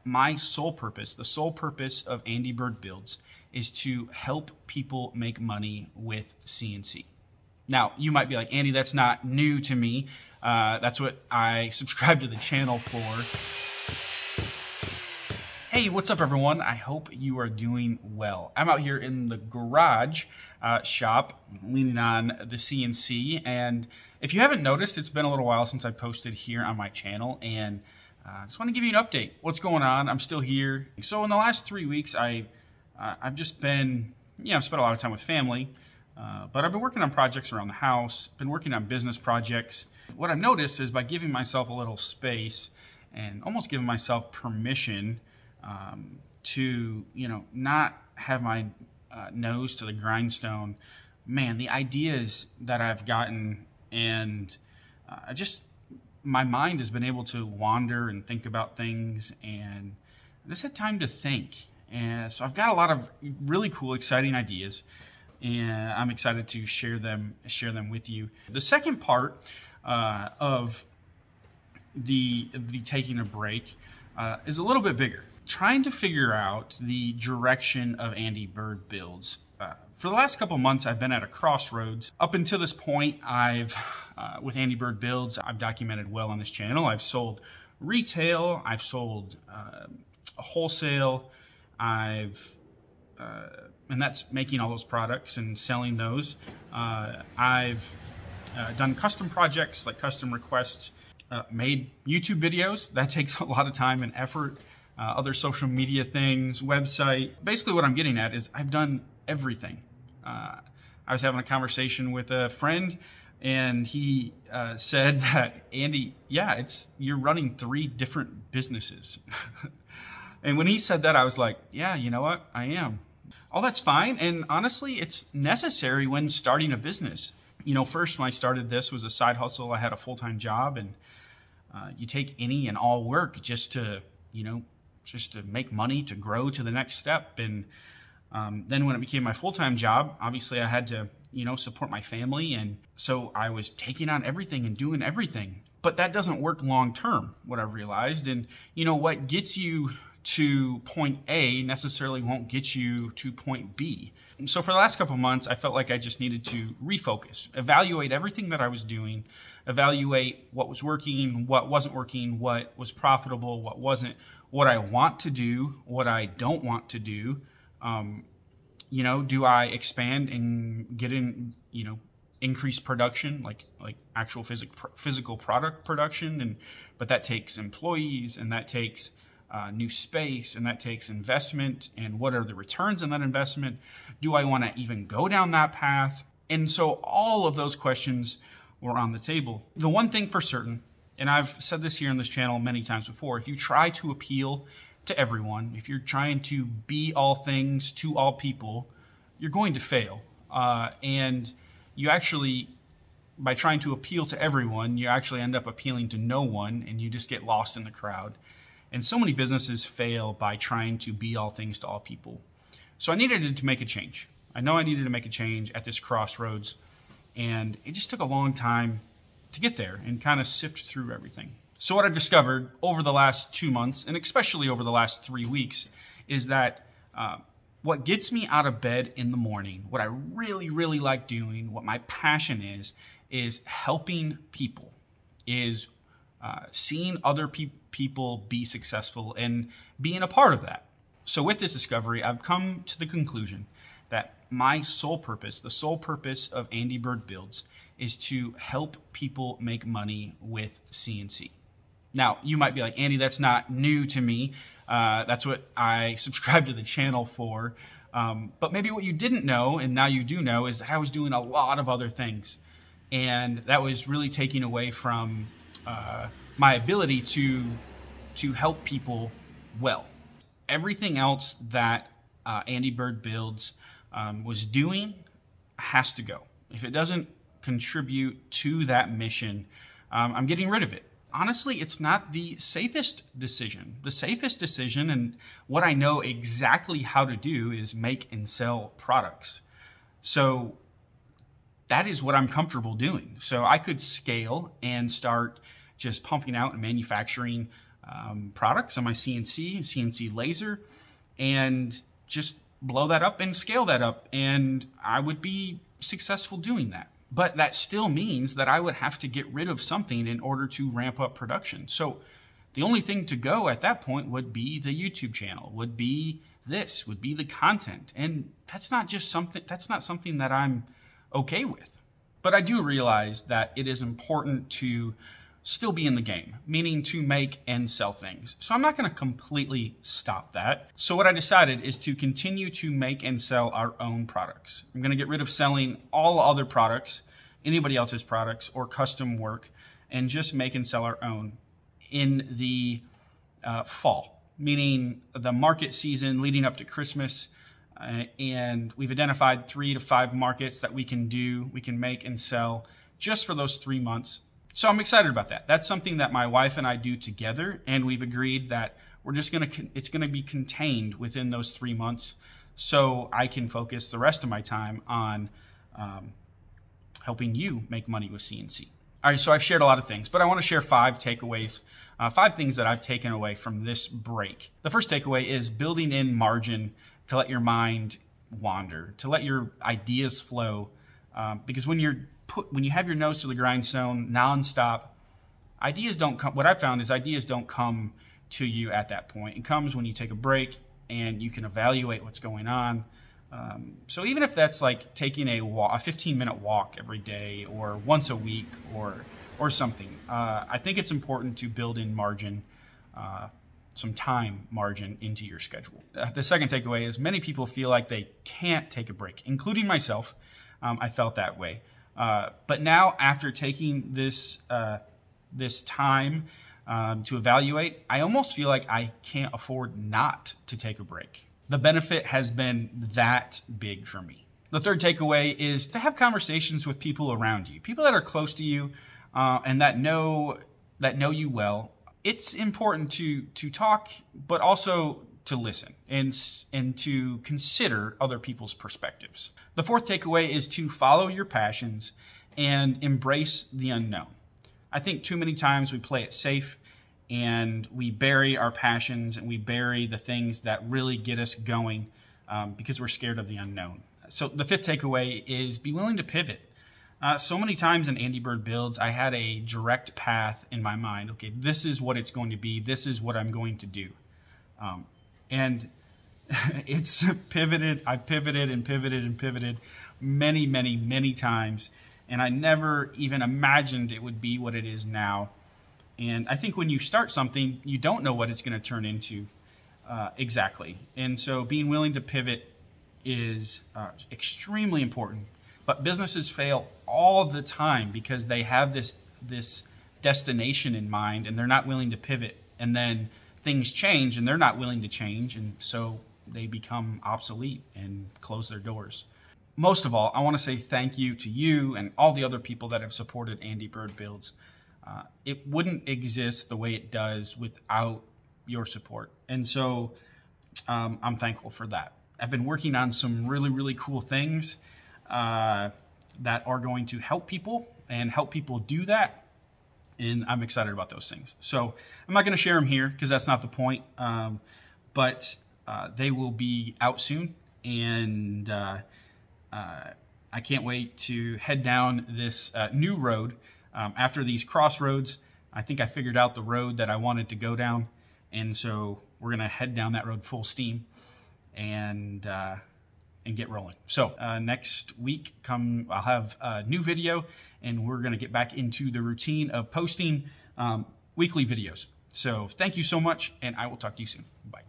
my sole purpose, the sole purpose of andybirdbuilds, is to help people make money with CNC. Now, you might be like, Andy, that's not new to me. That's what I subscribe to the channel for. Hey, what's up, everyone? I hope you are doing well. I'm out here in the garage shop leaning on the CNC, and if you haven't noticed, it's been a little while since I posted here on my channel, and I just want to give you an update. What's going on? I'm still here. So in the last 3 weeks, I've just been, I've spent a lot of time with family, but I've been working on projects around the house, been working on business projects. What I've noticed is by giving myself a little space and almost giving myself permission to, not have my nose to the grindstone, man, the ideas that I've gotten and my mind has been able to wander and think about things, and I just had time to think. And so I've got a lot of really cool, exciting ideas, and I'm excited to share them with you. The second part of the taking a break is a little bit bigger. Trying to figure out the direction of andybirdbuilds. For the last couple months, I've been at a crossroads. Up until this point, with andybirdbuilds, I've documented well on this channel. I've sold retail, I've sold wholesale, and that's making all those products and selling those. I've done custom projects like custom requests, made YouTube videos. That takes a lot of time and effort. Other social media things, website. Basically what I'm getting at is I've done everything. I was having a conversation with a friend, and he said that, Andy, you're running 3 different businesses. And when he said that, I was like, yeah, you know what? I am. All that's fine. And honestly, it's necessary when starting a business. First when I started this was a side hustle. I had a full-time job, and you take any and all work just to make money, to grow to the next step. And then when it became my full-time job, obviously I had to, support my family. And so I was taking on everything and doing everything. But that doesn't work long-term, what I've realized. And what gets you to point A necessarily won't get you to point B. And so for the last couple of months, I felt like I just needed to refocus, evaluate everything that I was doing, evaluate what was working, what wasn't working, what was profitable, what wasn't, what I want to do, what I don't want to do. Do I expand and get in, increased production, like actual physical product production, but that takes employees, and that takes new space, and that takes investment, and what are the returns on that investment? Do I want to even go down that path? And so all of those questions were on the table. The one thing for certain, and I've said this here on this channel many times before, if you try to appeal to everyone, if you're trying to be all things to all people, you're going to fail. And you actually, by trying to appeal to everyone, you actually end up appealing to no one, and you just get lost in the crowd. And so many businesses fail by trying to be all things to all people. So I needed to make a change. I know I needed to make a change at this crossroads, and it just took a long time to get there and kind of sift through everything. So what I've discovered over the last 2 months, and especially over the last 3 weeks, is that what gets me out of bed in the morning, what I really, really like doing, what my passion is helping people, is seeing other people be successful and being a part of that. So with this discovery, I've come to the conclusion that my sole purpose, the sole purpose of andybirdbuilds, is to help people make money with CNC. Now, you might be like, Andy, that's not new to me. That's what I subscribe to the channel for. But maybe what you didn't know, and now you do know, is that I was doing a lot of other things. And that was really taking away from my ability to help people well. Everything else that andybirdbuilds was doing has to go. If it doesn't contribute to that mission, I'm getting rid of it. Honestly, it's not the safest decision. The safest decision, and what I know exactly how to do, is make and sell products. So that is what I'm comfortable doing. So I could scale and start just pumping out and manufacturing products on my CNC laser, and just blow that up and scale that up, and I would be successful doing that. But that still means that I would have to get rid of something in order to ramp up production. So the only thing to go at that point would be the YouTube channel, would be the content. And that's not something that I'm okay with. But I do realize that it is important to still be in the game, meaning to make and sell things. So I'm not going to completely stop that. So what I decided is to continue to make and sell our own products. I'm going to get rid of selling all other products, anybody else's products or custom work, and just make and sell our own in the fall, meaning the market season leading up to Christmas. And we've identified 3 to 5 markets that we can make and sell just for those 3 months. So I'm excited about that. That's something that my wife and I do together, and we've agreed that it's gonna be contained within those 3 months, so I can focus the rest of my time on helping you make money with CNC. All right, so I've shared a lot of things, but I want to share 5 takeaways, 5 things that I've taken away from this break. The first takeaway is building in margin to let your mind wander, to let your ideas flow, because when you have your nose to the grindstone nonstop, ideas don't come. What I found is ideas don't come to you at that point. It comes when you take a break and you can evaluate what's going on. So even if that's like taking a 15-minute walk every day or once a week or something, I think it's important to build in margin, some time margin into your schedule. The second takeaway is many people feel like they can't take a break, including myself. I felt that way. But now, after taking this time to evaluate, I almost feel like I can't afford not to take a break. The benefit has been that big for me. The third takeaway is to have conversations with people around you, people that are close to you and that know you well. It's important to talk, but also to listen and to consider other people's perspectives. The fourth takeaway is to follow your passions and embrace the unknown. I think too many times we play it safe and we bury our passions and we bury the things that really get us going because we're scared of the unknown. So the fifth takeaway is be willing to pivot. So many times in Andy Bird Builds, I had a direct path in my mind. Okay, this is what it's going to be. This is what I'm going to do. And it's pivoted. I pivoted and pivoted and pivoted many, many, many times. And I never even imagined it would be what it is now. And I think when you start something, you don't know what it's going to turn into exactly. And so being willing to pivot is extremely important. But businesses fail all the time because they have this destination in mind and they're not willing to pivot. And then things change and they're not willing to change. And so they become obsolete and close their doors. Most of all, I want to say thank you to you and all the other people that have supported Andy Bird Builds. It wouldn't exist the way it does without your support. And so I'm thankful for that. I've been working on some really, really cool things that are going to help people and help people do that. And I'm excited about those things. So I'm not going to share them here because that's not the point. But they will be out soon. And I can't wait to head down this new road. After these crossroads, I think I figured out the road that I wanted to go down. And so we're going to head down that road full steam and get rolling. So next week, I'll have a new video, and we're going to get back into the routine of posting weekly videos. So thank you so much, and I will talk to you soon. Bye.